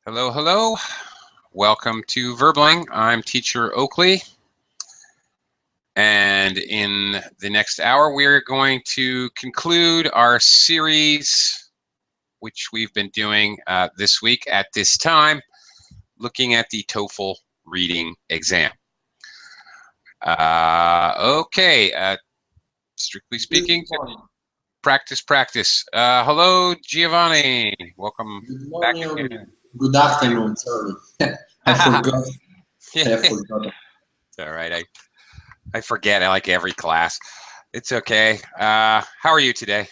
Hello, hello. Welcome to Verbling. I'm teacher Oakley. And in the next hour, we're going to conclude our series, which we've been doing this week at this time, looking at the TOEFL reading exam. Strictly speaking, practice. Hello, Giovanni. Welcome Good back morning. again. Good afternoon. Sorry, I forgot. I forgot. It's all right. I forget. I like every class. It's okay. How are you today?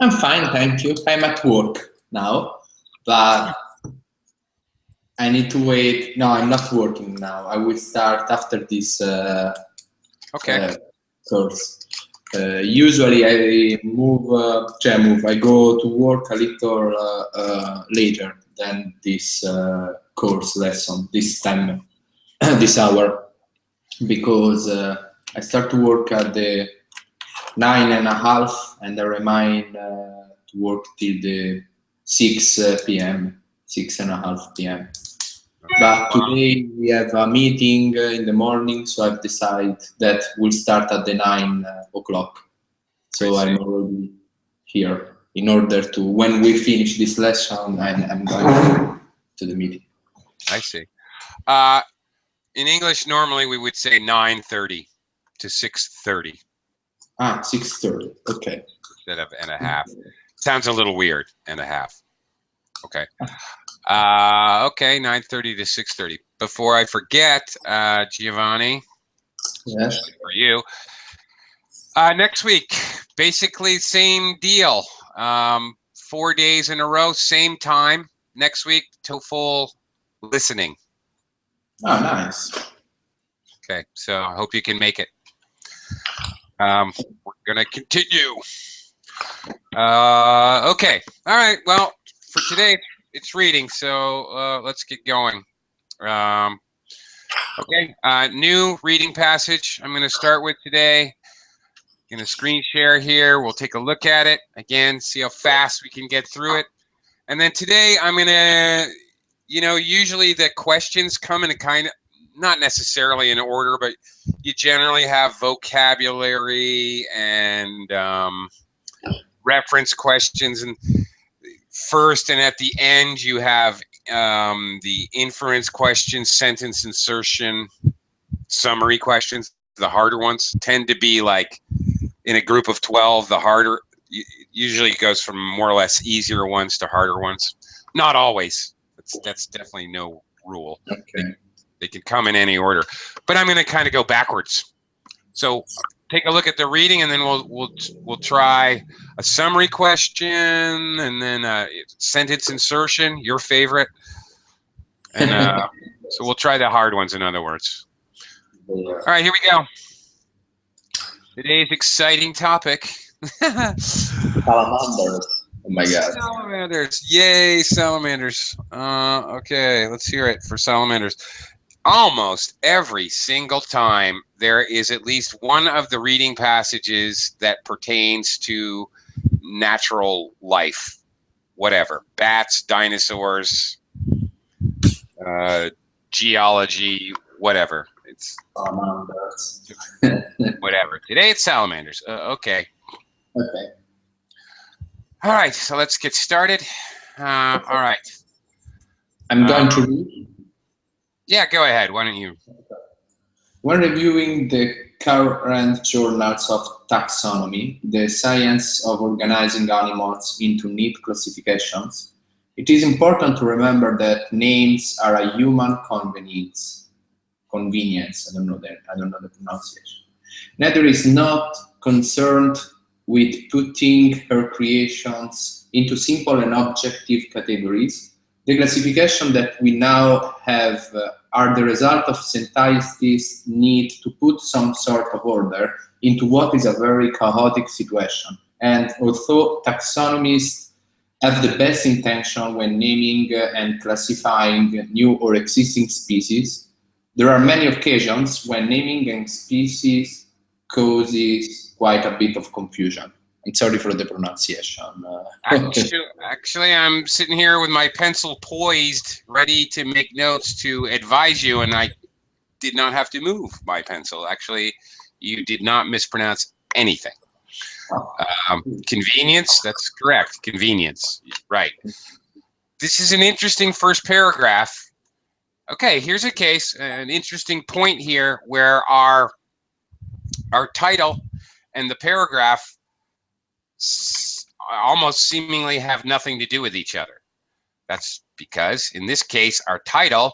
I'm fine, thank you. I'm at work now, but I need to wait. No, I'm not working now. I will start after this course. Usually I move. I go to work a little later than this course lesson this time, this hour, because I start to work at the 9:30, and I remain to work till the 6 p.m., 6:30 p.m. But today we have a meeting in the morning, so I've decided that we'll start at the 9 o'clock. So I'm already here in order to, when we finish this lesson, I'm going to the meeting. I see. In English, normally we would say 9:30 to 6:30. 6:30. Okay. Instead of and a half. Sounds a little weird. And a half. Okay. Okay. 9:30 to 6:30. Before I forget, Giovanni. Yes. For you. Next week, basically same deal. 4 days in a row, same time. Next week, TOEFL listening. Oh, nice. Okay, so I hope you can make it. We're gonna continue. Okay, all right. Well, for today, it's reading, so let's get going. Okay, new reading passage. I'm gonna start with today. I'm gonna screen share here. We'll take a look at it again, see how fast we can get through it. And then today, I'm gonna, usually the questions come in a kind of, not necessarily in order, but you generally have vocabulary and reference questions, and first and at the end you have the inference questions, sentence insertion, summary questions. The harder ones tend to be like in a group of 12. The harder usually goes from more or less easier ones to harder ones. Not always. That's definitely no rule. Okay. They can come in any order, but I'm going to kind of go backwards. So take a look at the reading, and then we'll try a summary question, and then sentence insertion, your favorite, and so we'll try the hard ones. In other words. All right, here we go. Today's exciting topic. Salamanders. Oh my God. Salamanders. Yay, salamanders. Okay, let's hear it for salamanders. Almost every single time there is at least one of the reading passages that pertains to natural life, whatever, bats, dinosaurs, geology, whatever. It's salamanders. Whatever. Today it's salamanders. Okay. Okay. All right, so let's get started. All right. I'm going to read. Yeah, go ahead. Why don't you? When reviewing the current journals of taxonomy, the science of organizing animals into neat classifications, it is important to remember that names are a human convenience. I don't know the pronunciation. Nature is not concerned with putting her creations into simple and objective categories. The classification that we now have are the result of scientists' need to put some sort of order into what is a very chaotic situation. And although taxonomists have the best intention when naming and classifying new or existing species, there are many occasions when naming a species causes quite a bit of confusion. I'm sorry for the pronunciation. Actually, I'm sitting here with my pencil poised, ready to make notes to advise you, and I did not have to move my pencil. Actually, you did not mispronounce anything. Convenience, that's correct. Convenience, right. This is an interesting first paragraph. Okay, here's a case, an interesting point here where our title and the paragraph almost seemingly have nothing to do with each other. That's because in this case, our title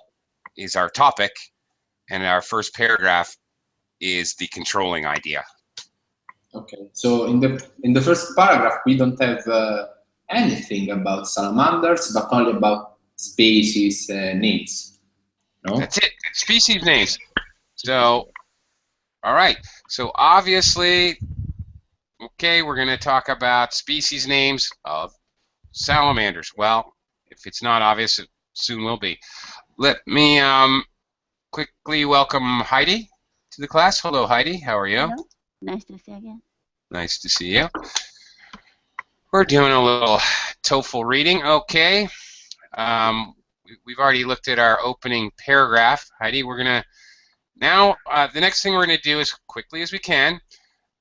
is our topic and our first paragraph is the controlling idea. Okay, so in the first paragraph, we don't have anything about salamanders, but only about species names. No? That's it, species names. So, all right, so obviously, okay, we're going to talk about species names of salamanders. Well, if it's not obvious, it soon will be. Let me quickly welcome Heidi to the class. Hello, Heidi. How are you? Hello. Nice to see you again. Nice to see you. We're doing a little TOEFL reading. Okay. We've already looked at our opening paragraph. Heidi, we're going to now, the next thing we're going to do as quickly as we can,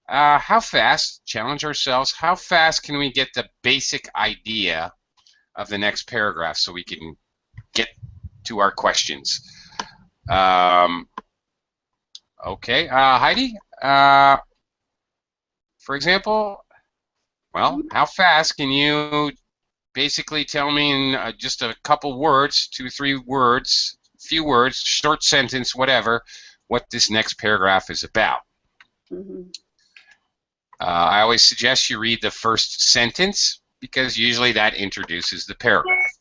how fast, challenge ourselves, how fast can we get the basic idea of the next paragraph so we can get to our questions? Okay, Heidi, for example, well, how fast can you basically tell me in just a couple words, 2-3 words, few words, short sentence, whatever, what this next paragraph is about? I always suggest you read the first sentence because usually that introduces the paragraph.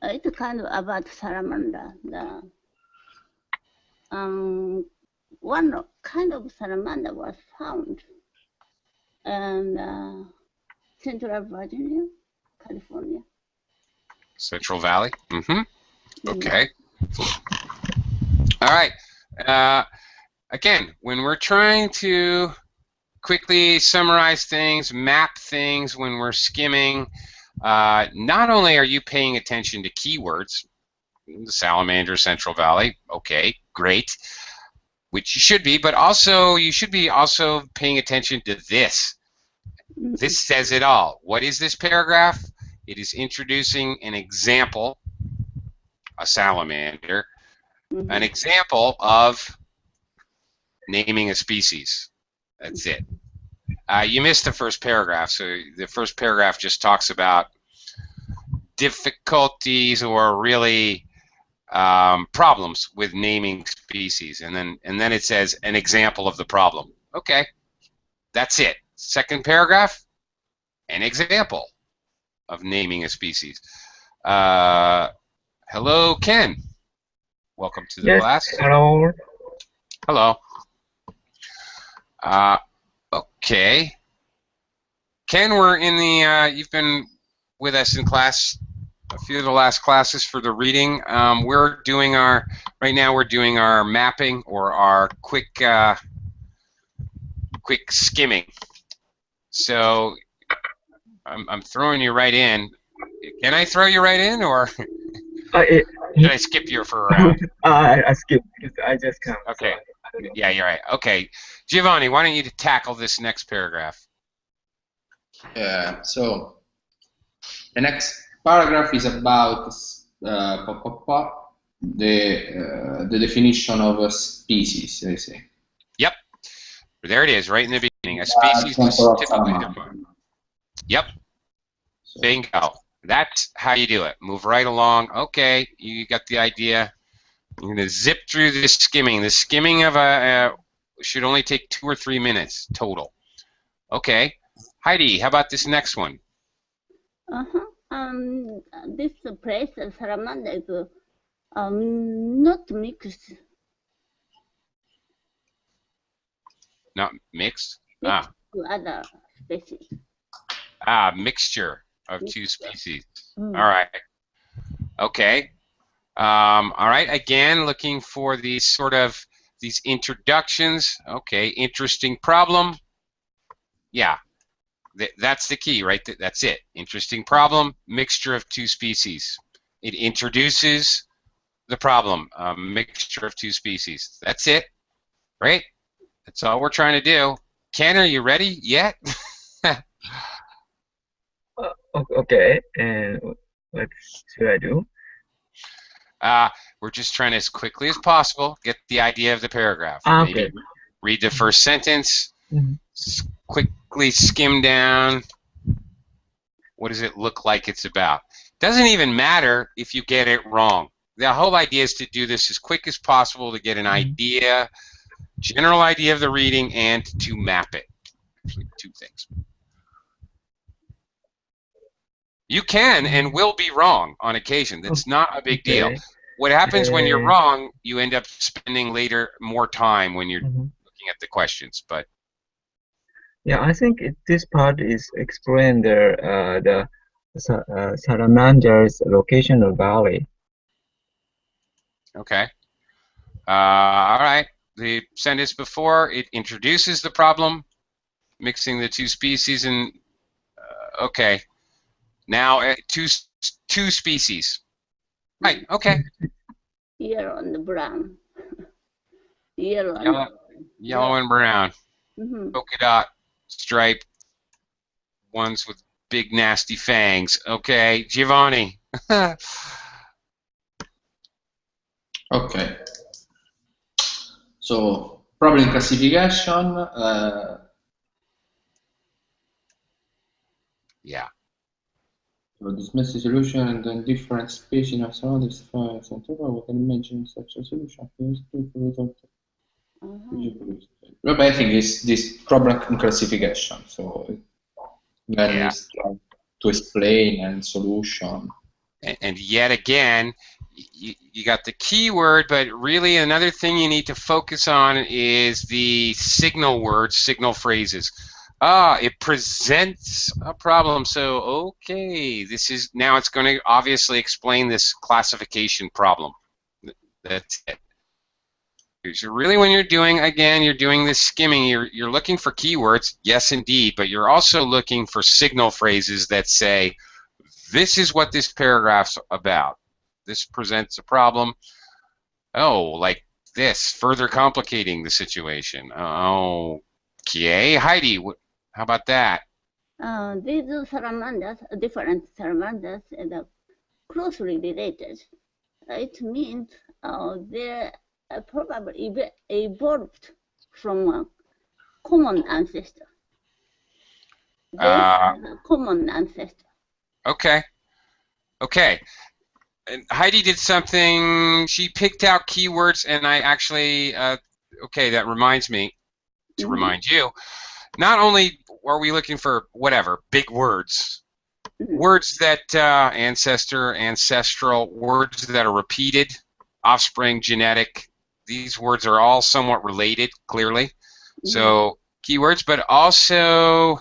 It's kind of about salamander. One kind of salamander was found in Central Virginia, California. Central Valley? Okay. All right. Again, when we're trying to quickly summarize things, map things, when we're skimming, not only are you paying attention to keywords, the salamander, Central Valley, okay, great, which you should be, but also you should be also paying attention to this. This says it all. What is this paragraph? It is introducing an example, a salamander, an example of naming a species. That's it. You missed the first paragraph. So the first paragraph just talks about difficulties or really problems with naming species, and then it says an example of the problem. Okay, that's it. Second paragraph, an example of naming a species. Hello, Ken. Welcome to the class. Hello. Hello. Okay. Ken, we're in the, you've been with us in class, a few of the last classes for the reading. We're doing our, right now we're doing our mapping or our quick skimming. So I'm throwing you right in. Can I throw you right in, or should I skip you for a round? I skipped because I just come. Okay. So Yeah, you're right. Okay. Giovanni, why don't you tackle this next paragraph? So the next paragraph is about the definition of a species, they say. Yep. There it is, right in the beginning. A species is typically defined. Yep. So, bingo. That's how you do it. Move right along. Okay, you got the idea. You're going to zip through this skimming. The skimming of a should only take 2 or 3 minutes total. Okay. Heidi, how about this next one? This place, salamander, is Not mixed. Not mixed? Mixed to other species. Mixture of two Mixture. species. Mm. All right. Okay. All right. Again, looking for these these introductions. Okay. Interesting problem. Yeah. That's the key, right? That's it. Interesting problem. Mixture of two species. It introduces the problem. A mixture of two species. That's it. Right? That's all we're trying to do. Ken, are you ready yet? Okay, and what should I do? We're just trying to, as quickly as possible, get the idea of the paragraph. Okay. Maybe read the first sentence, Mhm. quickly skim down. What does it look like it's about? Doesn't even matter if you get it wrong. The whole idea is to do this as quick as possible to get an idea, general idea of the reading, and to map it. Actually, two things. You can and will be wrong on occasion. That's not a big deal. Okay. What happens when you're wrong, you end up spending later more time when you're Mhm. looking at the questions. But Yeah, I think this part is explain the salamander's locational valley. okay. All right. The sentence before, it introduces the problem, mixing the two species, and okay. Now two species. Right. Okay. Yellow and brown. Yellow and Yellow and brown. Mhm. Polka dot stripe. Ones with big nasty fangs. Okay, Giovanni. Okay. So problem classification. Yeah. So dismiss the solution and then different species of some other science and we can imagine such a solution. But I think it's this problem classification. So then Yeah. it's to explain and solution. And yet again, you got the keyword, but really another thing you need to focus on is the signal words, signal phrases. It presents a problem. So, okay, this is now it's going to obviously explain this classification problem. That's it. So really when you're doing, again, you're doing this skimming, you're looking for keywords, yes indeed, but you're also looking for signal phrases that say, this is what this paragraph's about. This presents a problem. Oh, like this, further complicating the situation. Okay, Heidi, how about that? These salamanders, different salamanders, are closely related. It means they probably evolved from a common ancestor. They have a common ancestor. Okay. Okay. And Heidi did something. She picked out keywords, and I actually, okay, that reminds me to remind you. Not only are we looking for whatever big words, words that ancestor, ancestral, words that are repeated, offspring, genetic. These words are all somewhat related, clearly. So keywords, but also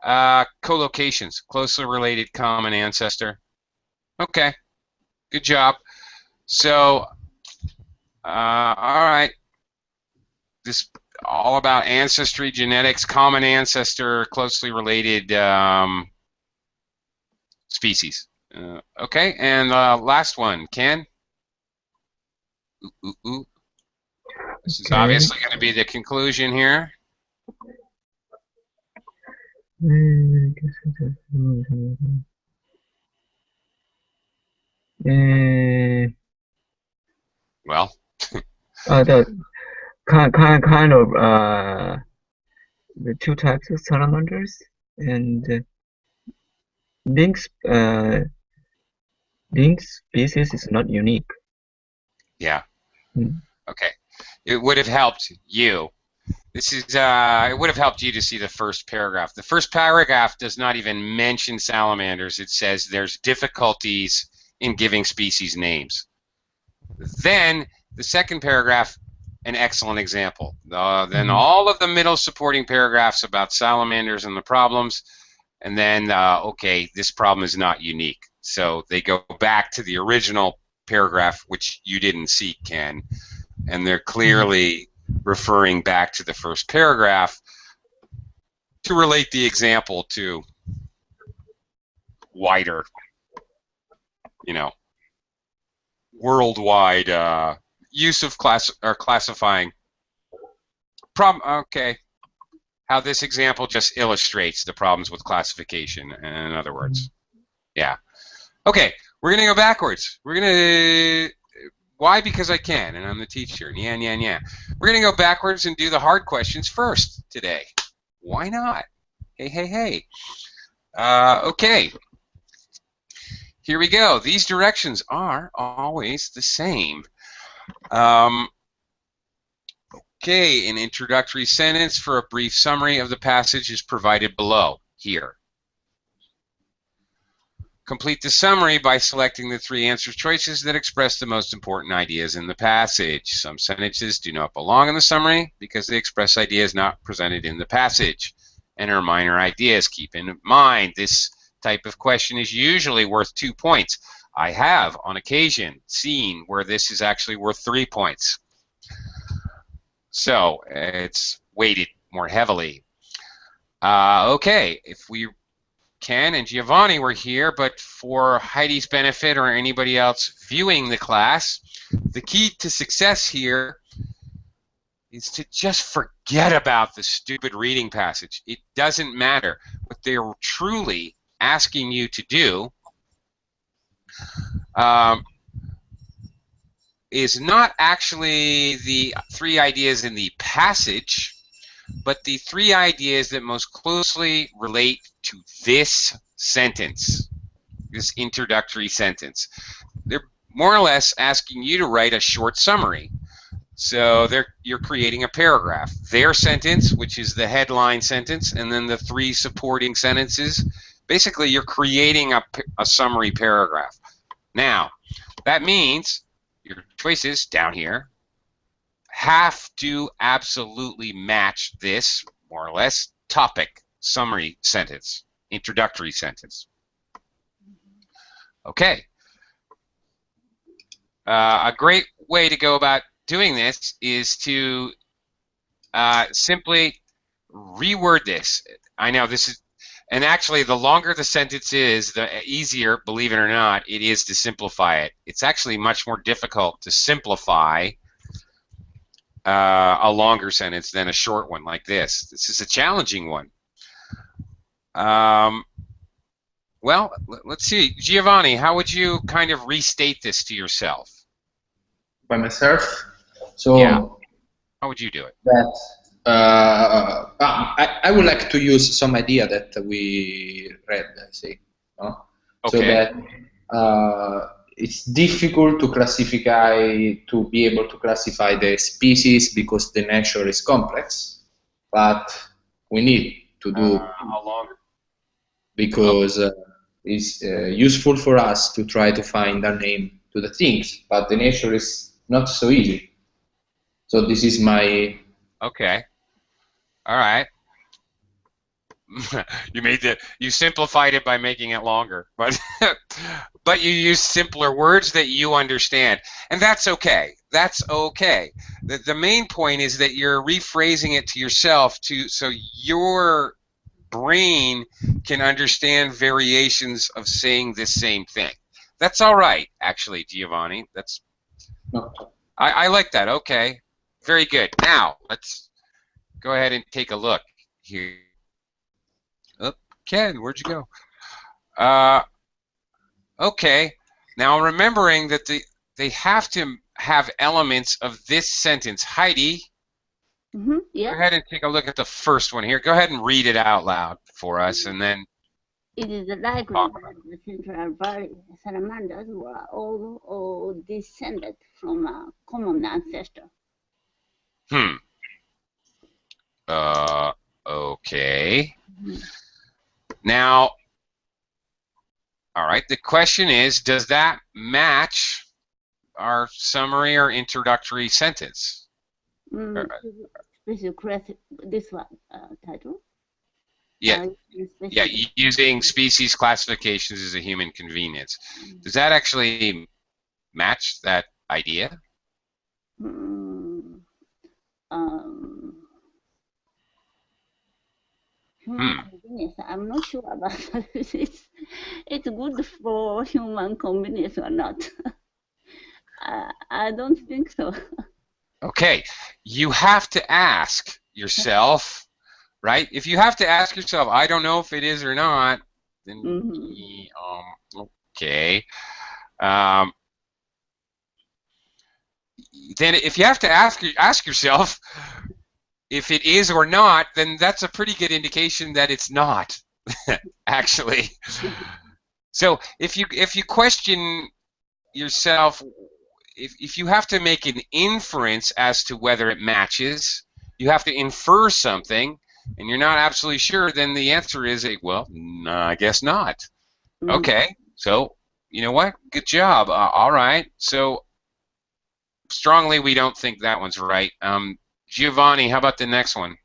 collocations, closely related, common ancestor. Okay, good job. So, all right, this all about ancestry, genetics, common ancestor, closely related species. Okay, and last one, Ken. This is obviously going to be the conclusion here. Well, the kind of the two types of salamanders and lynx species is not unique. Yeah. Okay. It would have helped you. This is it would have helped you to see the first paragraph. The first paragraph does not even mention salamanders. It says there's difficulties in giving species names. Then the second paragraph, an excellent example. Then all of the middle supporting paragraphs about salamanders and the problems, and then, okay, this problem is not unique. So they go back to the original paragraph, which you didn't see, Ken, and they're clearly referring back to the first paragraph to relate the example to wider, you know, worldwide use of classifying problem. Okay, how this example just illustrates the problems with classification. In other words, yeah. Okay, we're gonna go backwards. We're gonna why? Because I can, and I'm the teacher. Yeah. We're gonna go backwards and do the hard questions first today. Why not? Hey. Okay. Here we go. These directions are always the same. Okay, an introductory sentence for a brief summary of the passage is provided below, here. Complete the summary by selecting the 3 answer choices that express the most important ideas in the passage. Some sentences do not belong in the summary because they express ideas not presented in the passage. Enter minor ideas. Keep in mind, this type of question is usually worth 2 points. I have, on occasion, seen where this is actually worth 3 points. So it's weighted more heavily. Okay, if we Ken and Giovanni were here, but for Heidi's benefit or anybody else viewing the class, the key to success here is to just forget about the stupid reading passage. It doesn't matter. What they're truly asking you to do is not actually the 3 ideas in the passage, but the 3 ideas that most closely relate to this sentence, this introductory sentence. They're more or less asking you to write a short summary. So you're creating a paragraph. Their sentence, which is the headline sentence, and then the 3 supporting sentences. Basically, you're creating a summary paragraph. Now, that means your choices down here have to absolutely match this, more or less, topic, summary sentence, introductory sentence. Okay. A great way to go about doing this is to simply reword this. I know this is, and actually the longer the sentence is, the easier, believe it or not, it is to simplify it. It's actually much more difficult to simplify a longer sentence than a short one like this. This is a challenging one. Well, let's see. Giovanni, how would you kind of restate this to yourself? By myself? So yeah. How would you do it? That I would like to use some idea that we read, I say. No? Okay. So that it's difficult to classify, to be able to classify the species because the nature is complex, but we need to do how long? Because it's useful for us to try to find a name to the things, but the nature is not so easy. So this is my... Okay. All right. You simplified it by making it longer, but but you use simpler words that you understand, and that's okay. That's okay. The main point is that you're rephrasing it to yourself so your brain can understand variations of saying this same thing. That's all right, actually, Giovanni. That's I like that. Okay, very good. Now let's go ahead and take a look here. Oh, Ken, where'd you go? Okay. Now remembering that they have to have elements of this sentence. Heidi, yeah. Go ahead and take a look at the first one here. Go ahead and read it out loud for us, and then. It is likely that the Central Valley salamanders were all descended from a common ancestor. Okay. Now, all right, the question is, does that match? our summary or introductory sentence. This one title. Yeah, yeah. Using species classifications as a human convenience. Does that actually match that idea? Human convenience. I'm not sure about this. It's good for human convenience or not. I don't think so. Okay, you have to ask yourself, right? If you have to ask yourself, I don't know if it is or not, then okay. Then if you have to ask yourself if it is or not, then that's a pretty good indication that it's not, actually. So if you question yourself, if you have to make an inference as to whether it matches, you have to infer something, and you're not absolutely sure, then the answer is, well, no, I guess not. Okay, so you know what? Good job. All right. So strongly, we don't think that one's right. Giovanni, how about the next one?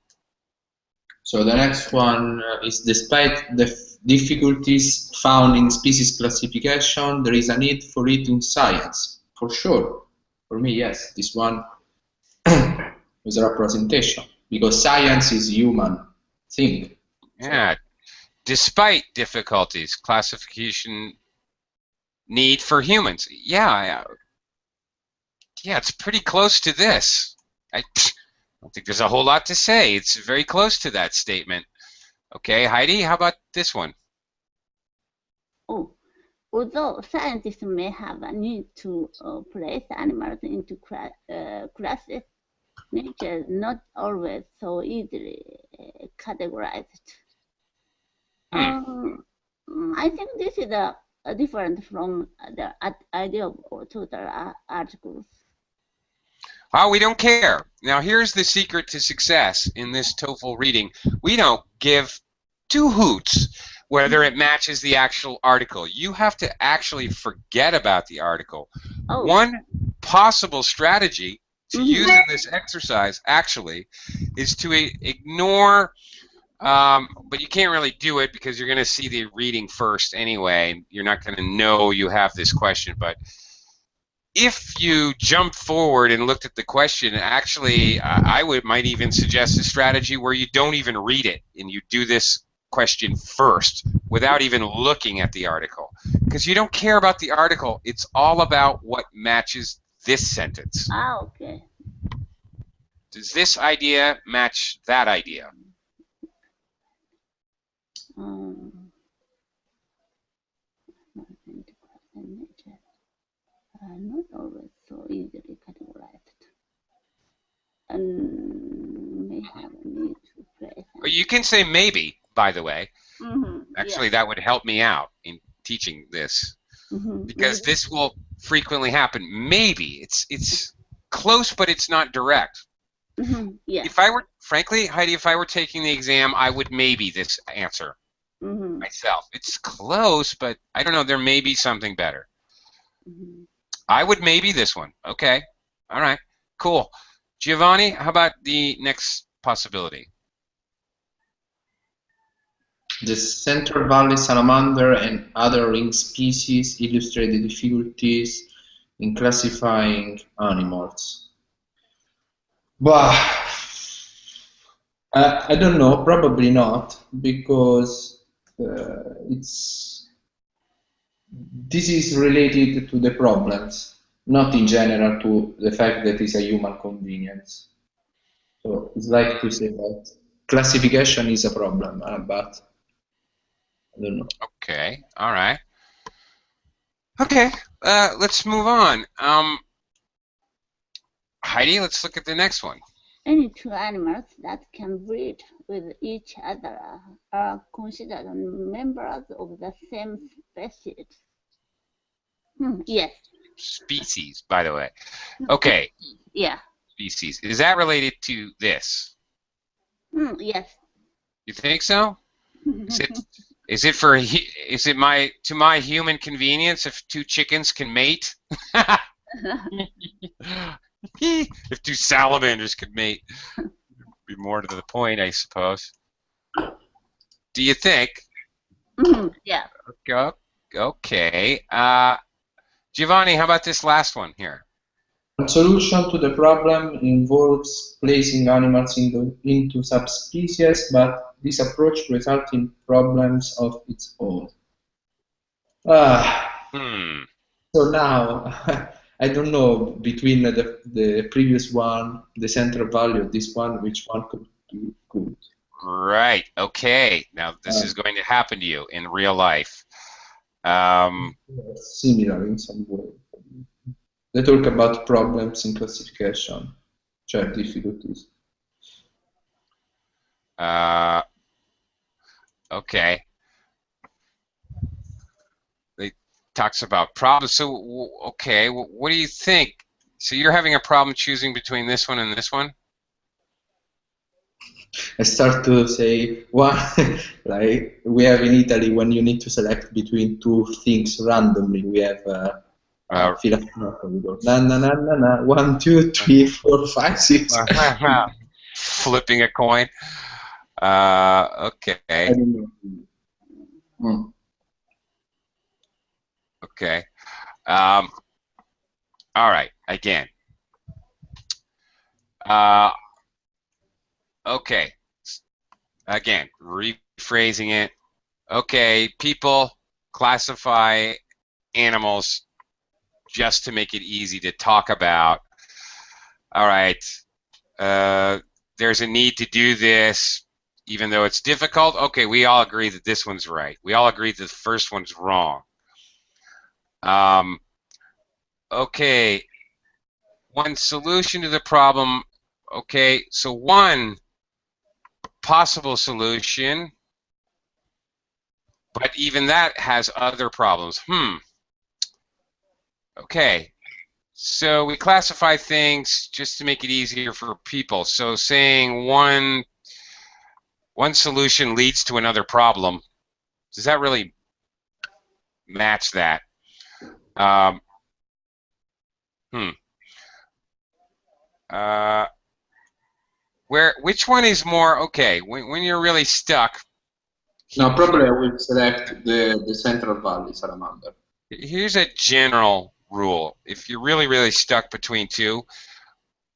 So the next one is, despite the difficulties found in species classification, there is a need for it in science. For sure. For me, yes. This one is a representation, because science is human thing. Yeah. Despite difficulties, classification need for humans. Yeah, it's pretty close to this. I don't think there's a whole lot to say. It's very close to that statement. Okay, Heidi, how about this one? Although scientists may have a need to place animals into classes, nature is not always so easily categorized. I think this is different from the idea of total articles. Oh, we don't care. Now, here's the secret to success in this TOEFL reading. We don't give two hoots whether it matches the actual article. You have to actually forget about the article. One possible strategy to use in this exercise, actually, is to ignore, but you can't really do it because you're going to see the reading first anyway. You're not going to know you have this question, but if you jump forward and looked at the question, actually, I might even suggest a strategy where you don't even read it and you do this question first without even looking at the article, because you don't care about the article. It's all about what matches this sentence. Okay. Does this idea match that idea? Not always so easily categorized, and may have a need to place. You can say maybe, by the way. Actually, that would help me out in teaching this, because this will frequently happen. Maybe it's close, but it's not direct. If I were, frankly, Heidi, if I were taking the exam, I would maybe this answer myself. It's close, but I don't know. There may be something better. I would maybe this one. Okay. All right. Cool. Giovanni, how about the next possibility? The Central Valley salamander and other ring species illustrate the difficulties in classifying animals. Well, I don't know. Probably not, because this is related to the problems, not in general to the fact that it's a human convenience. So it's like to say that classification is a problem, but I don't know. Okay, all right. Okay, let's move on. Heidi, let's look at the next one. Any two animals that can breed with each other are considered members of the same species. Yes. Species, by the way. Okay. Yeah. Species. Is that related to this? Yes. You think so? Is it to my human convenience if two chickens can mate? If two salamanders could mate, be more to the point, I suppose. Do you think? Yeah. Okay. Giovanni, how about this last one here? One solution to the problem involves placing animals into subspecies, but this approach results in problems of its own. So now, I don't know between the previous one, the central value of this one, which one could be good. Right. Okay. Now this is going to happen to you in real life. Similar in some way. They talk about problems in classification, cioè difficulties. Okay. They talks about problems. So okay, what do you think? So you're having a problem choosing between this one and this one? I start to say one, like we have in Italy when you need to select between two things randomly. We have na na na na na 1, 2, 3, 4, 5, 6. Flipping a coin. Okay. I don't know. Okay. All right. Again. Okay. Again, rephrasing it. Okay, people classify animals just to make it easy to talk about. All right. There's a need to do this, even though it's difficult. Okay, we all agree that this one's right. We all agree that the first one's wrong. Okay, one solution to the problem. Okay, so one possible solution, but even that has other problems. Okay, so we classify things just to make it easier for people. So saying one solution leads to another problem, does that really match that? Which one is more okay when you're really stuck? No, probably I will select the central valley salamander. Here's a general rule. If you're really stuck between two,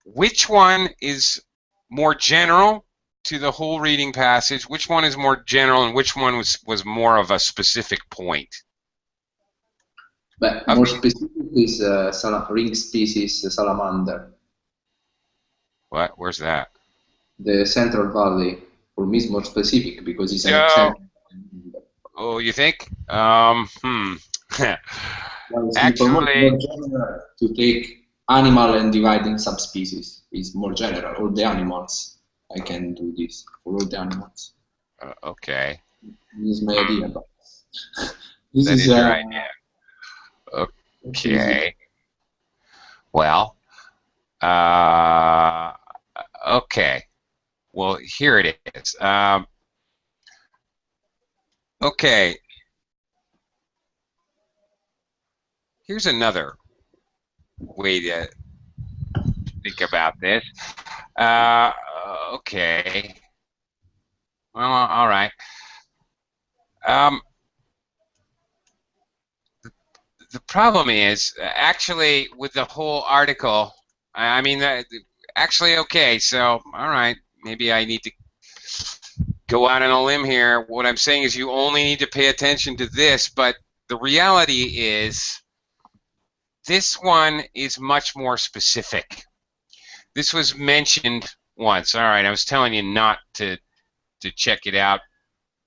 which one is more general to the whole reading passage? Which one is more general, and which one was more of a specific point? But more specific is ring species salamander. What? Where's that? The Central Valley for me is more specific because it's an example. Oh, you think? Actually, to take animal and divide in subspecies is more general. All the animals, I can do this for all the animals. Okay. This is my idea. But this is your idea. Okay. Well, okay. Well, here it is. Okay. Here's another way to think about this. Okay. Well, all right. The problem is actually with the whole article. I mean, actually, okay. So, all right. Maybe I need to go out on a limb here. What I'm saying is you only need to pay attention to this, but the reality is this one is much more specific. This was mentioned once. All right, I was telling you not to check it out,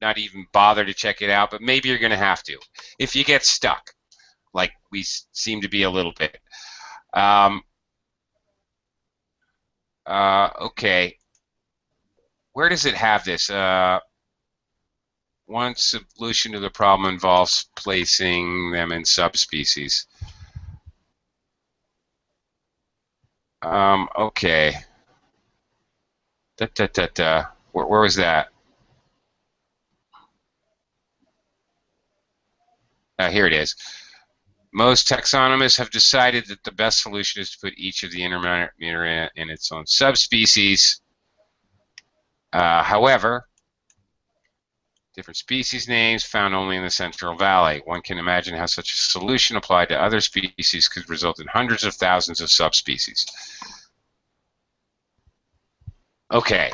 not even bother to check it out, but maybe you're going to have to if you get stuck, like we seem to be a little bit. Okay. Where does it have this? One solution to the problem involves placing them in subspecies. Okay. Where was that? Here it is. Most taxonomists have decided that the best solution is to put each of the intermediate in its own subspecies. However, different species names found only in the Central Valley. One can imagine how such a solution applied to other species could result in hundreds of thousands of subspecies. Okay.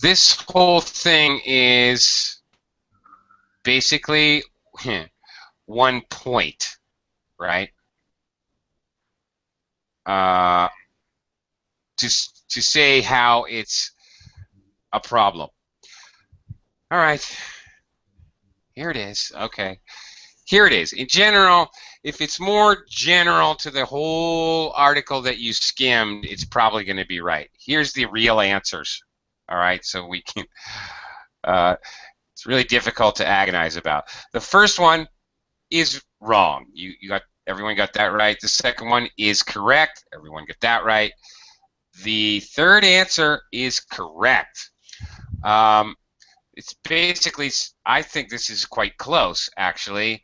This whole thing is basically one point, right? To say how it's a problem. All right. Here it is. Okay. Here it is. In general, if it's more general to the whole article that you skimmed, it's probably going to be right. Here's the real answers. All right. So we can. It's really difficult to agonize about. The first one is wrong. Everyone got that right. The second one is correct. Everyone got that right. The third answer is correct. It's basically, I think this is quite close, actually.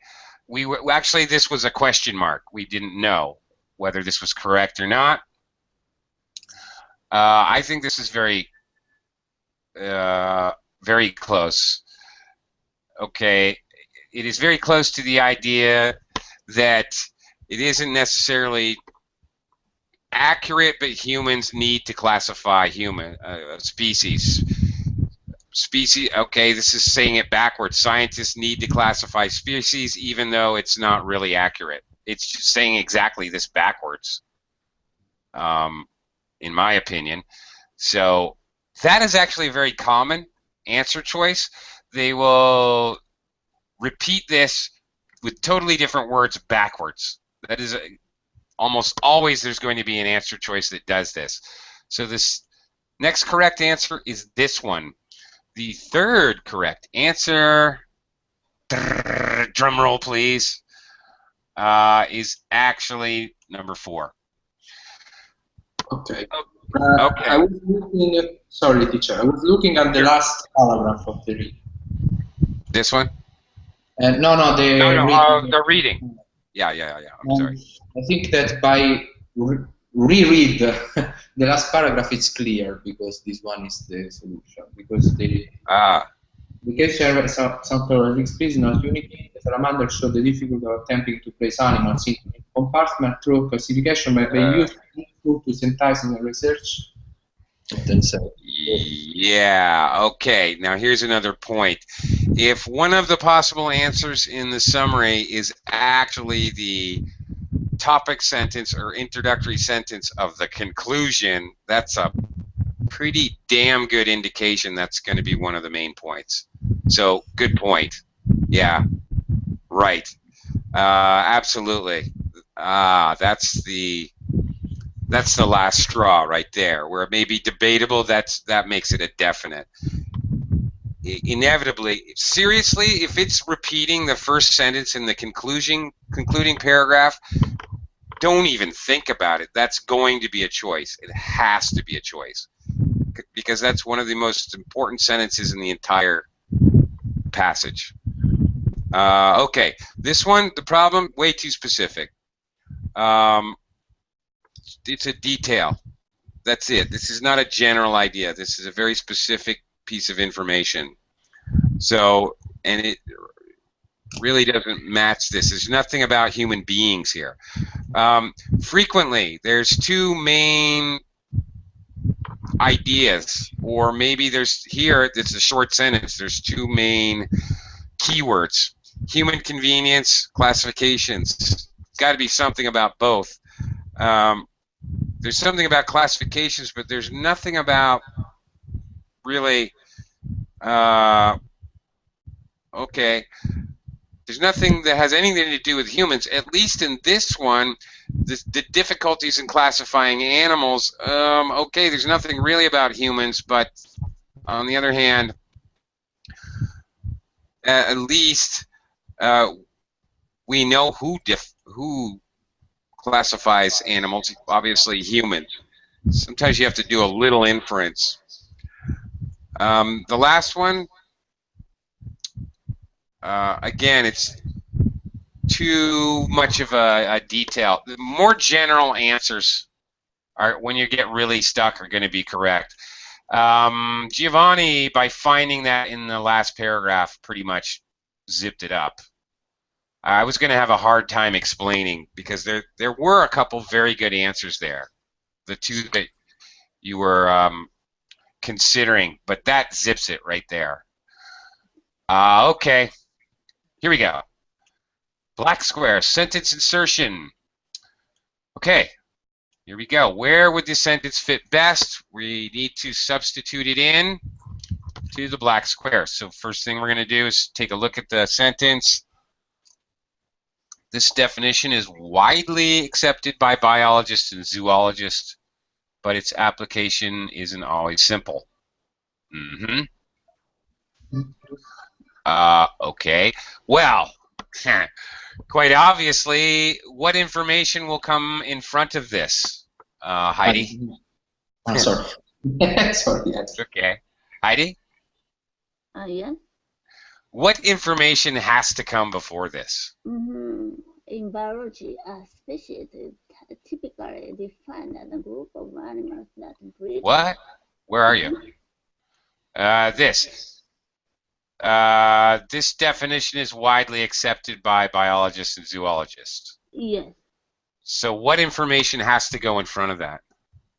Actually, this was a question mark. We didn't know whether this was correct or not. I think this is very, very close. Okay, it is very close to the idea that it isn't necessarily accurate, but humans need to classify species. Okay, this is saying it backwards. Scientists need to classify species even though it's not really accurate. It's just saying exactly this backwards, in my opinion. So that is actually a very common answer choice. They will repeat this with totally different words backwards. That is almost always there's going to be an answer choice that does this. So this next correct answer is this one. The third correct answer, drum roll please, is actually number 4. Okay. Okay. I was looking, sorry teacher, I was looking at the last paragraph of the read. This one? No, the reading. Yeah, I'm sorry. I think that by reread the last paragraph, it's clear because this one is the solution. Because the case share some characteristic species not unity, the salamander showed the difficulty of attempting to place animals in compartment through classification by using to synthesize and research of themselves. Yeah, okay. Now here's another point. If one of the possible answers in the summary is actually the topic sentence or introductory sentence of the conclusion, that's a pretty damn good indication that's going to be one of the main points. So, good point. Yeah, right. Absolutely. That's the last straw right there. Where it may be debatable, that makes it a definite. Inevitably, seriously, if it's repeating the first sentence in the concluding paragraph, don't even think about it. That's going to be a choice. It has to be a choice because that's one of the most important sentences in the entire passage. Okay, this one, the problem, way too specific. It's a detail. That's it. This is not a general idea. This is a very specific piece of information. So, and it really doesn't match this. There's nothing about human beings here. Frequently, there's two main ideas, or maybe there's here, it's a short sentence, there's two main keywords. Human convenience, classifications. It's got to be something about both. There's something about classifications, but there's nothing about really, okay, there's nothing that has anything to do with humans, at least in this one. The difficulties in classifying animals, okay, there's nothing really about humans, but on the other hand, at least we know who classifies animals, obviously humans. Sometimes you have to do a little inference. The last one, again, it's too much of a detail. The more general answers are, when you get really stuck, are going to be correct. Giovanni, by finding that in the last paragraph, pretty much zipped it up. I was going to have a hard time explaining because there were a couple very good answers there, the two that you were considering, but that zips it right there. Okay, here we go. Black square, sentence insertion. Okay, here we go. Where would the sentence fit best? We need to substitute it in to the black square. So first thing we're going to do is take a look at the sentence. This definition is widely accepted by biologists and zoologists, but its application isn't always simple. Okay. Well, quite obviously, what information will come in front of this? Heidi? Sorry. Sorry. Yes. Okay. Heidi? Yes. What information has to come before this? In biology, a species is typically defined as a group of animals that breed. What? Where are you? This definition is widely accepted by biologists and zoologists. Yes. So what information has to go in front of that?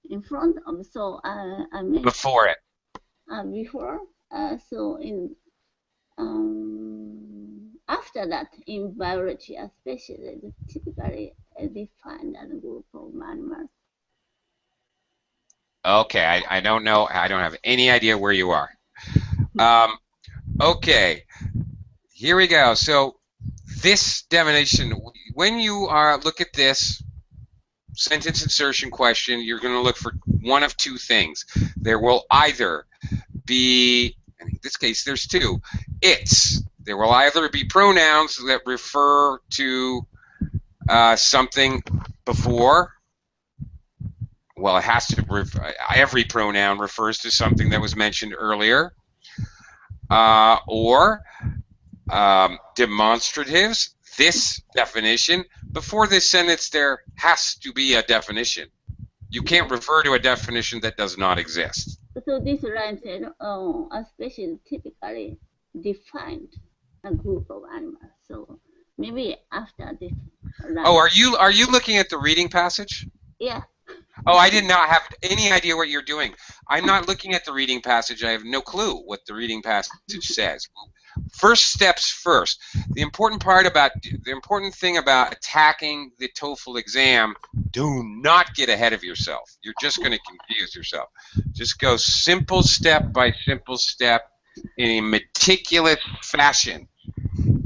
In front of, so I mean. Before it. Before, so in after that, in biology, a species is typically defined as a group of animals. Okay, I don't know. I don't have any idea where you are. Okay, here we go. So this definition, when you look at this sentence insertion question, you're going to look for one of two things. There will either be, in this case, there's two. There will either be pronouns that refer to something before. Well, it has to. Every pronoun refers to something that was mentioned earlier, or demonstratives. This definition, before this sentence, there has to be a definition. You can't refer to a definition that does not exist. So this line said, a species typically defined a group of animals. So maybe after this line. Oh, are you looking at the reading passage? Yeah. Oh, I did not have any idea what you're doing. I'm not looking at the reading passage. I have no clue what the reading passage says. First steps first. The important thing about attacking the TOEFL exam, do not get ahead of yourself. You're just going to confuse yourself. Just go simple step by simple step in a meticulous fashion.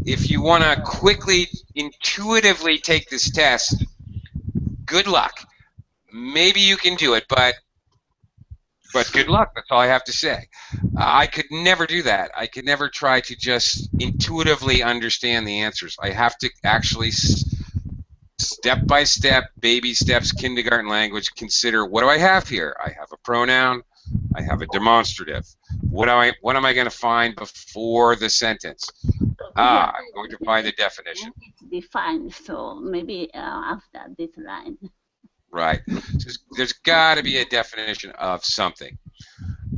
If you want to quickly, intuitively take this test, good luck. Maybe you can do it, but good luck. That's all I have to say. I could never do that. I could never try to just intuitively understand the answers. I have to actually, step by step, baby steps, kindergarten language, consider, what do I have here? I have a pronoun. I have a demonstrative. What am I going to find before the sentence? I'm going to find the definition. It's defined, so maybe after this line. Right. So there's got to be a definition of something.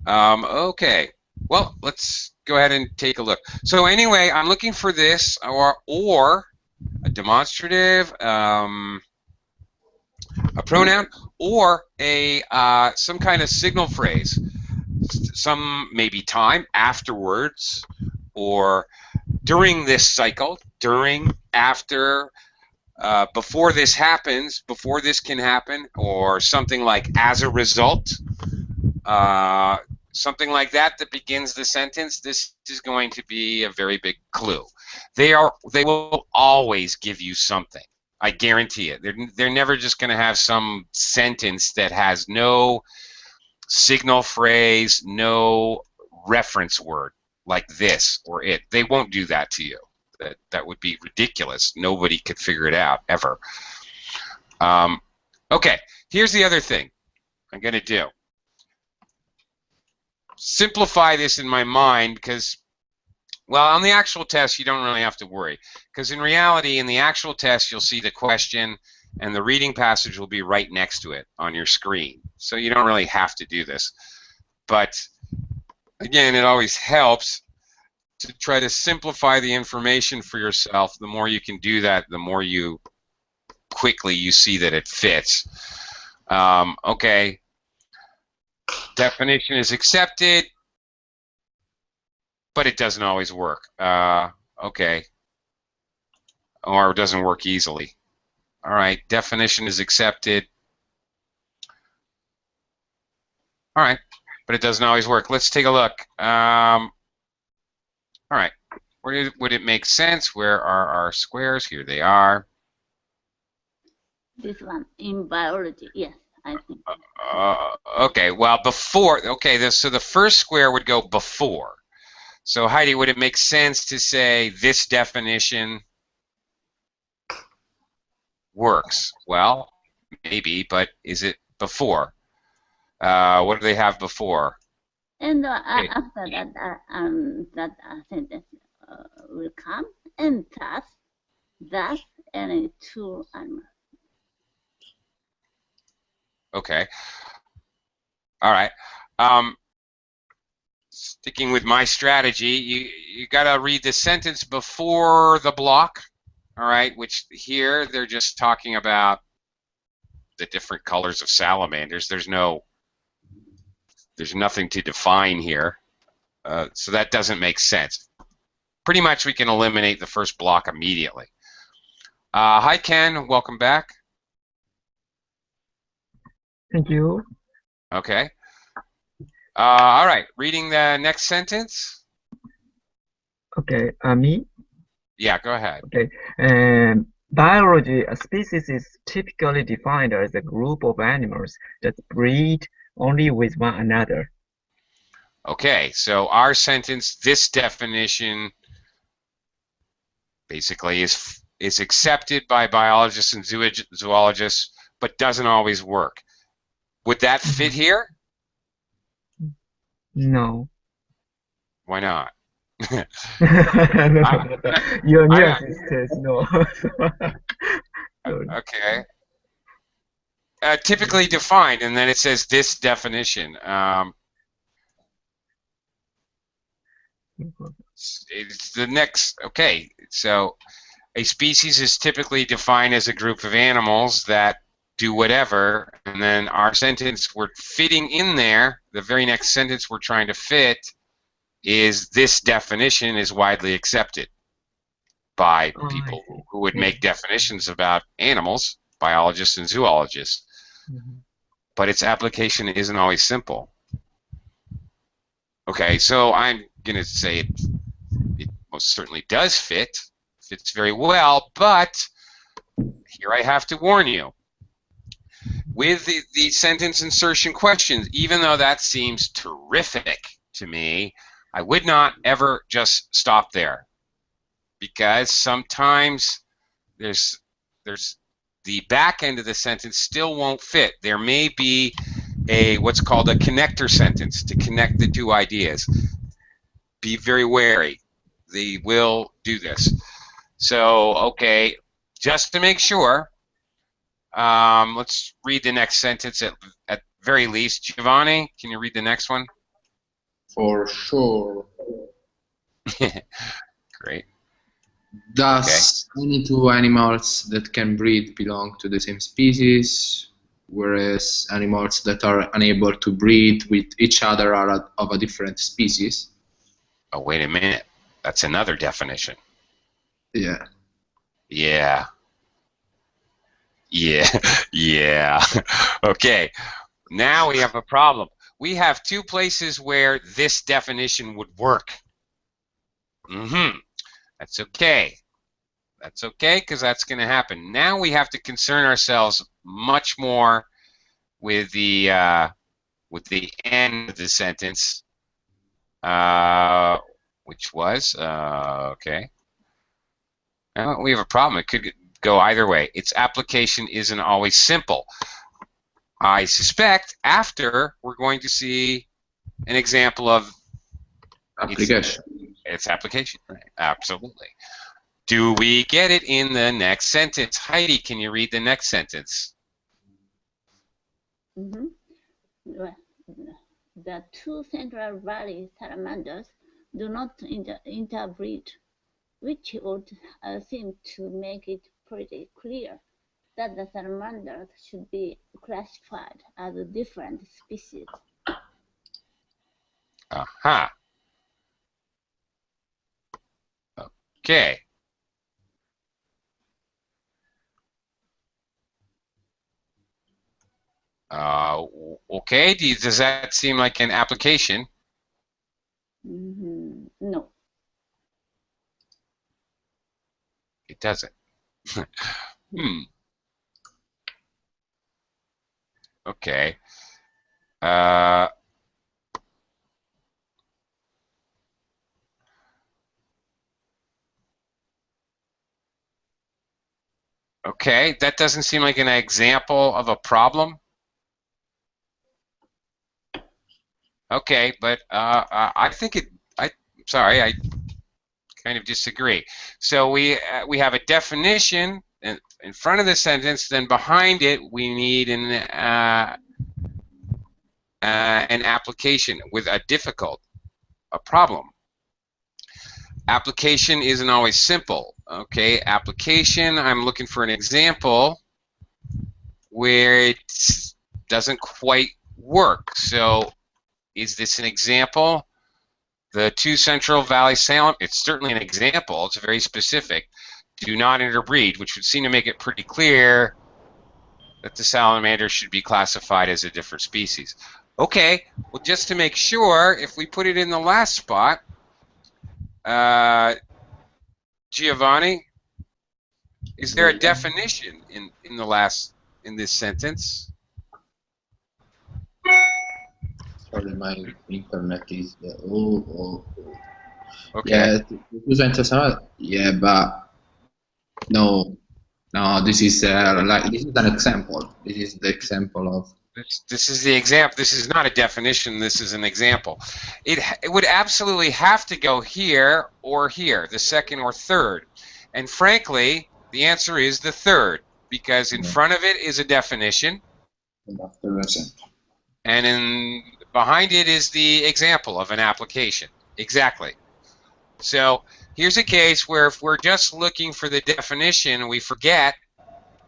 Okay. Well, let's go ahead and take a look. So anyway, I'm looking for this or a demonstrative, a pronoun, or a some kind of signal phrase. Some maybe time, afterwards, or during this cycle, during, after. Before this happens, before this can happen, or something like as a result, something like that begins the sentence. This is going to be a very big clue. They will always give you something. I guarantee it. They're never just going to have some sentence that has no signal phrase, no reference word like this or it. They won't do that to you. That would be ridiculous. Nobody could figure it out, ever. Okay, here's the other thing I'm going to do. Simplify this in my mind, because Well, on the actual test, you don't really have to worry, because in reality, in the actual test, you'll see the question, and the reading passage will be right next to it on your screen. So you don't really have to do this. But again, it always helps to try to simplify the information for yourself. The more you can do that, the more quickly you see that it fits. Okay, definition is accepted, but it doesn't always work. Okay, or it doesn't work easily. All right, definition is accepted. All right, but it doesn't always work. Let's take a look. All right, where would it make sense? Where are our squares? Here they are. This one in biology, yes, I think. Okay, well, before. Okay, so the first square would go before. So Heidi, would it make sense to say this definition works? Well, maybe, but is it before? What do they have before? And Okay. after that, that sentence will come, and thus, and two animals. Okay. All right. Sticking with my strategy, you gotta read the sentence before the block. All right, which here they're just talking about the different colors of salamanders. There's nothing to define here, so that doesn't make sense. Pretty much we can eliminate the first block immediately. Hi Ken, welcome back. Thank you. Okay. All right, reading the next sentence. Okay, me? Yeah, go ahead. Okay. Biology, a species is typically defined as a group of animals that breed only with one another. Okay, so our sentence, this definition, basically is accepted by biologists and zoologists, but doesn't always work. Would that fit here? No. Why not? No. Your nuance says no. Okay. Typically defined, and then it says this definition. It's the next. Okay, so a species is typically defined as a group of animals that do whatever, and then our sentence we're fitting in there, the very next sentence we're trying to fit is this definition is widely accepted by people who would make definitions about animals, biologists and zoologists. But its application isn't always simple. Okay, so I'm going to say it most certainly does fit, fits very well, but here I have to warn you. With the sentence insertion questions, even though that seems terrific to me, I would not ever just stop there, because sometimes there's the back end of the sentence still won't fit. There may be what's called a connector sentence to connect the two ideas. Be very wary. They will do this. So, okay, just to make sure, let's read the next sentence at very least. Giovanni, can you read the next one? For sure. Great. Thus, any two animals that can breed belong to the same species, whereas animals that are unable to breed with each other are of a different species. Oh, wait a minute. That's another definition. Yeah. Yeah. Yeah. Yeah. Okay. Now we have a problem. We have two places where this definition would work. That's okay. That's okay, because that's going to happen. Now we have to concern ourselves much more with the end of the sentence, which was okay. We have a problem. It could go either way. Its application isn't always simple. I suspect after we're going to see an example of application. It's application, right? Absolutely. Do we get it in the next sentence? Heidi, can you read the next sentence? The two Central Valley salamanders do not interbreed, which would seem to make it pretty clear that the salamanders should be classified as different species. Aha. Okay. Okay, does that seem like an application? No. It doesn't. Okay. Okay, that doesn't seem like an example of a problem. Okay, but I think it. Sorry, I kind of disagree. So we have a definition in front of the sentence. Then behind it, we need an application with a problem. Application isn't always simple. Okay, application. I'm looking for an example where it doesn't quite work. So, is this an example? The two Central Valley salamanders, it's certainly an example, it's very specific, do not interbreed, which would seem to make it pretty clear that the salamander should be classified as a different species. Okay, well, just to make sure, if we put it in the last spot, Giovanni, is there a definition in this sentence? Sorry, my internet is Okay. Yeah, but no, this is this is an example. This is the example of. This is the example. This is not a definition. This is an example. It would absolutely have to go here or here, the second or third. And frankly, the answer is the third, because in front of it is a definition, and behind it is the example of an application. Exactly. So here's a case where if we're just looking for the definition, we forget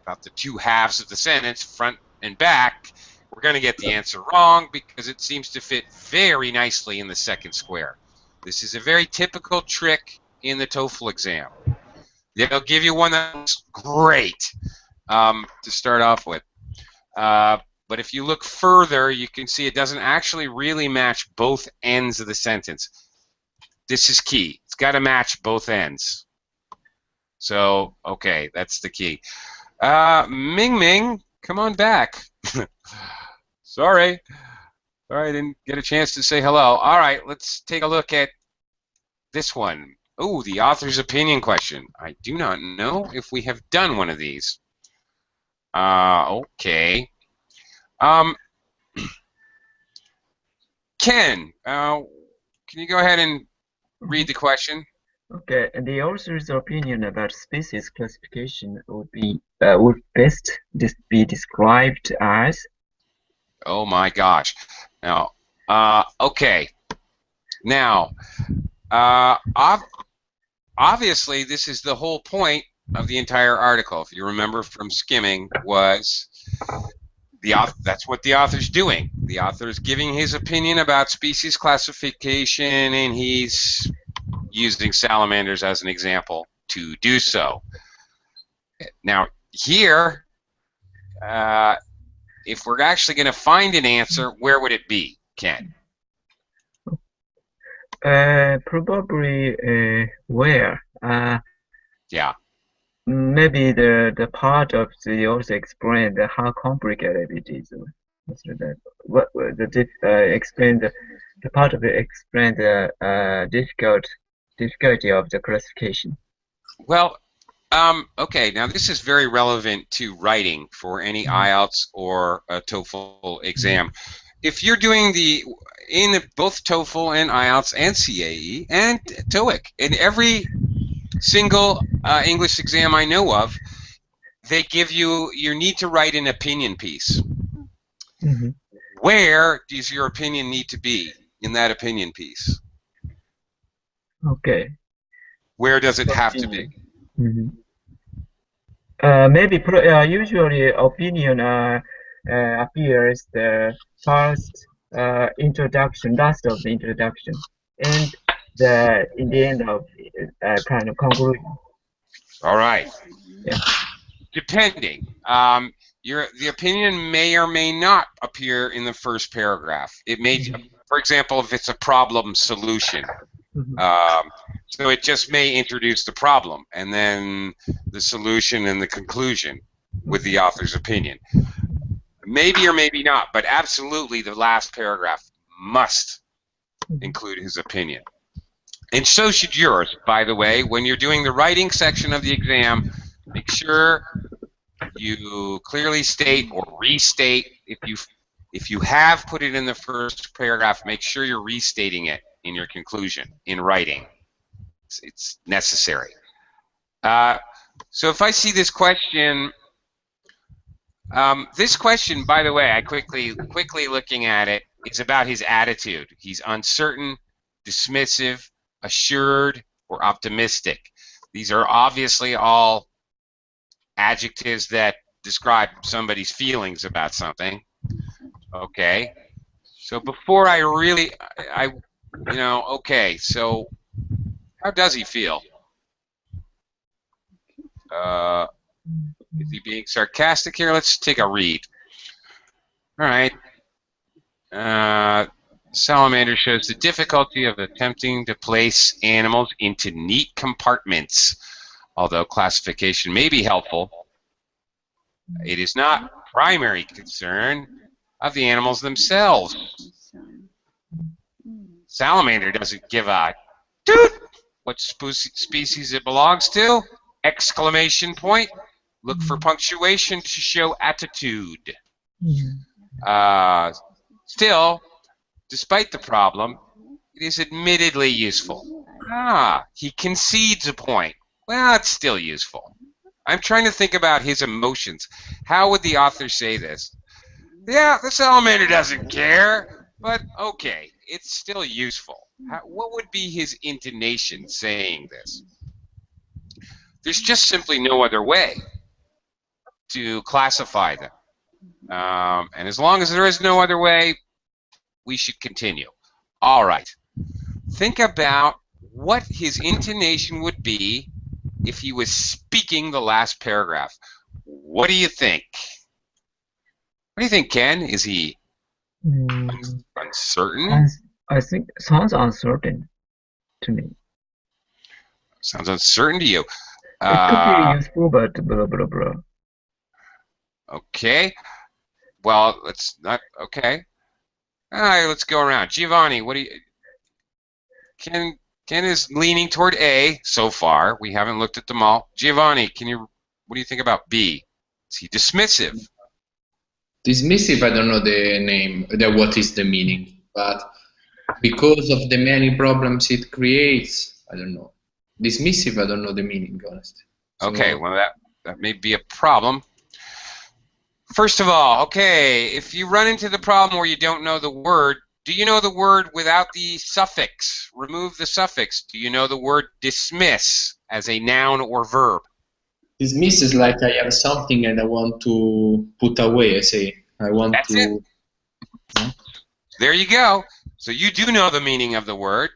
about the two halves of the sentence, front and back, we're going to get the answer wrong because it seems to fit very nicely in the second square. This is a very typical trick in the TOEFL exam. They'll give you one that's great to start off with. But if you look further, you can see it doesn't actually really match both ends of the sentence. This is key. It's got to match both ends. So, okay, that's the key. Ming Ming, come on back. Sorry, I didn't get a chance to say hello. All right, let's take a look at this one. Oh, the author's opinion question. I do not know if we have done one of these. Okay. Ken, can you go ahead and read the question? Okay, and the author's opinion about species classification would best be described as. Oh my gosh! Now, okay. Now, obviously, this is the whole point of the entire article. If you remember from skimming, was that's what the author's doing. The author's giving his opinion about species classification, and he's using salamanders as an example to do so. Now, here, if we're actually going to find an answer, where would it be, Ken? Probably where? Yeah. Maybe the part of the author explained how complicated it is. Explain the part of it explained the difficulty of the classification. Well, okay, now this is very relevant to writing for any IELTS or a TOEFL exam. If you're doing in both TOEFL and IELTS and CAE and TOEIC. In every single English exam I know of, they give you need to write an opinion piece. Mm-hmm. Where does your opinion need to be in that opinion piece? Okay. Where does it have to be? Mm-hmm. Maybe usually opinion appears the first introduction, last of the introduction, and in the end of kind of conclusion. All right. Yeah. Depending. The opinion may or may not appear in the first paragraph. It may, for example, if it's a problem solution. Mm-hmm. So it just may introduce the problem and then the solution and the conclusion with the author's opinion. Maybe or maybe not, but absolutely the last paragraph must include his opinion. And so should yours, by the way. When you're doing the writing section of the exam, make sure you clearly state or restate. If you have put it in the first paragraph, make sure you're restating it in your conclusion in writing. It's necessary. So if I see this question, by the way, I quickly looking at it, is about his attitude. He's uncertain, dismissive, assured, or optimistic. These are obviously all adjectives that describe somebody's feelings about something. Okay. So before okay, so how does he feel? Is he being sarcastic here? Let's take a read. All right. Salamander shows the difficulty of attempting to place animals into neat compartments. Although classification may be helpful, it is not primary concern of the animals themselves. Salamander doesn't give a toot what species it belongs to! Exclamation point. Look for punctuation to show attitude. Still, despite the problem, it is admittedly useful. He concedes a point. Well, it's still useful. I'm trying to think about his emotions. How would the author say this? Yeah, the salamander doesn't care, but okay, it's still useful. What would be his intonation saying this? There's just simply no other way to classify them. And as long as there is no other way, we should continue. All right. Think about what his intonation would be if he was speaking the last paragraph. What do you think? What do you think, Ken? Is he uncertain? I think sounds uncertain to me. Sounds uncertain to you. It could be useful, but blah blah blah. Okay. Well, let's not. Okay. All right. Let's go around. Giovanni, what do you? Ken is leaning toward A so far. We haven't looked at them all. Giovanni, what do you think about B? Is he dismissive? Dismissive, I don't know the name, what is the meaning, but because of the many problems it creates, I don't know. Dismissive, I don't know the meaning, honestly. Okay, well that may be a problem. First of all, okay, if you run into the problem where you don't know the word, do you know the word without the suffix? Remove the suffix. Do you know the word dismiss as a noun or verb? Dismiss is like I have something and I want to put away, I say. That's it. There you go. So you do know the meaning of the word.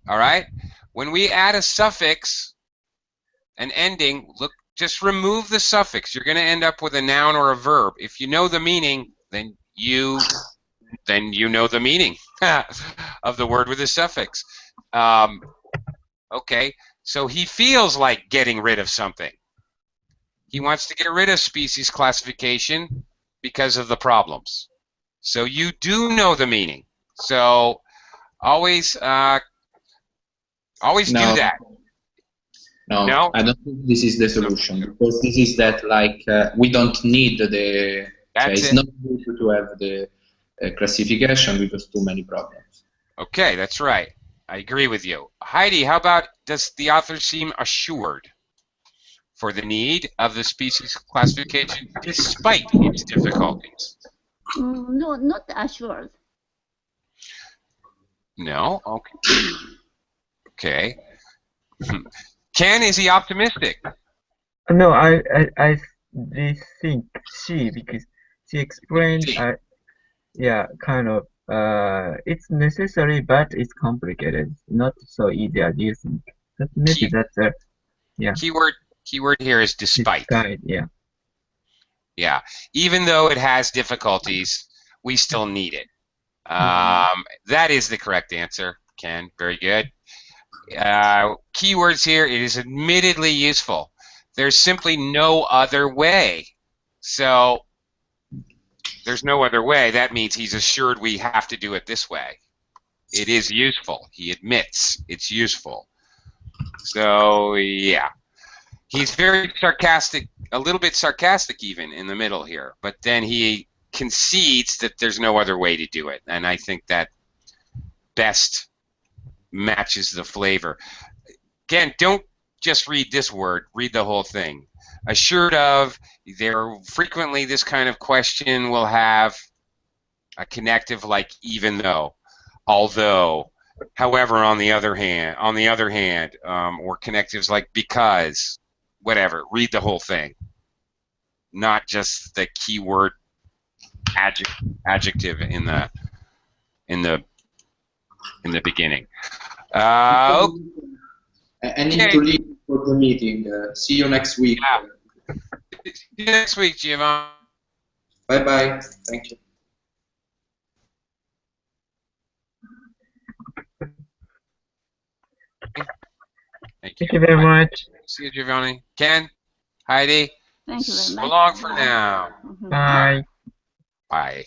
All right? When we add a suffix, an ending, just remove the suffix. You're going to end up with a noun or a verb. If you know the meaning, then you know the meaning of the word with the suffix. Okay, so he feels like getting rid of something. He wants to get rid of species classification because of the problems. So you do know the meaning. So always do that. No, I don't think this is the solution, because this is that like we don't need the. That's it's it. not good to have classification because too many problems. Okay, that's right. I agree with you. Heidi, how about, does the author seem assured for the need of the species classification despite its difficulties? No, not assured. No? Okay. Okay. Ken, is he optimistic? No, I think she, because she explained, C. yeah, kind of, it's necessary, but it's complicated. Not so easy as you think. But maybe that's a, yeah, Keyword here is despite. guide, yeah. Yeah. Even though it has difficulties, we still need it. That is the correct answer, Ken. Very good. Keywords here, it is admittedly useful. There's simply no other way. So there's no other way. That means he's assured we have to do it this way. It is useful. He admits it's useful. So, yeah. He's very sarcastic, a little bit sarcastic even in the middle here. But then he concedes that there's no other way to do it. And I think that best matches the flavor. Again, don't just read this word, read the whole thing. Assured of, there frequently this kind of question will have a connective like even though, although, however, on the other hand, or connectives like because, whatever. Read the whole thing, not just the keyword adjective in the beginning. I need to leave for the meeting. See you next week. Yeah. See you next week, Giovanni. Bye-bye. Thank you. Thank you very much. See you, Giovanni. Ken, Heidi. Thank you very much. So long for now. Mhm. Bye. Bye.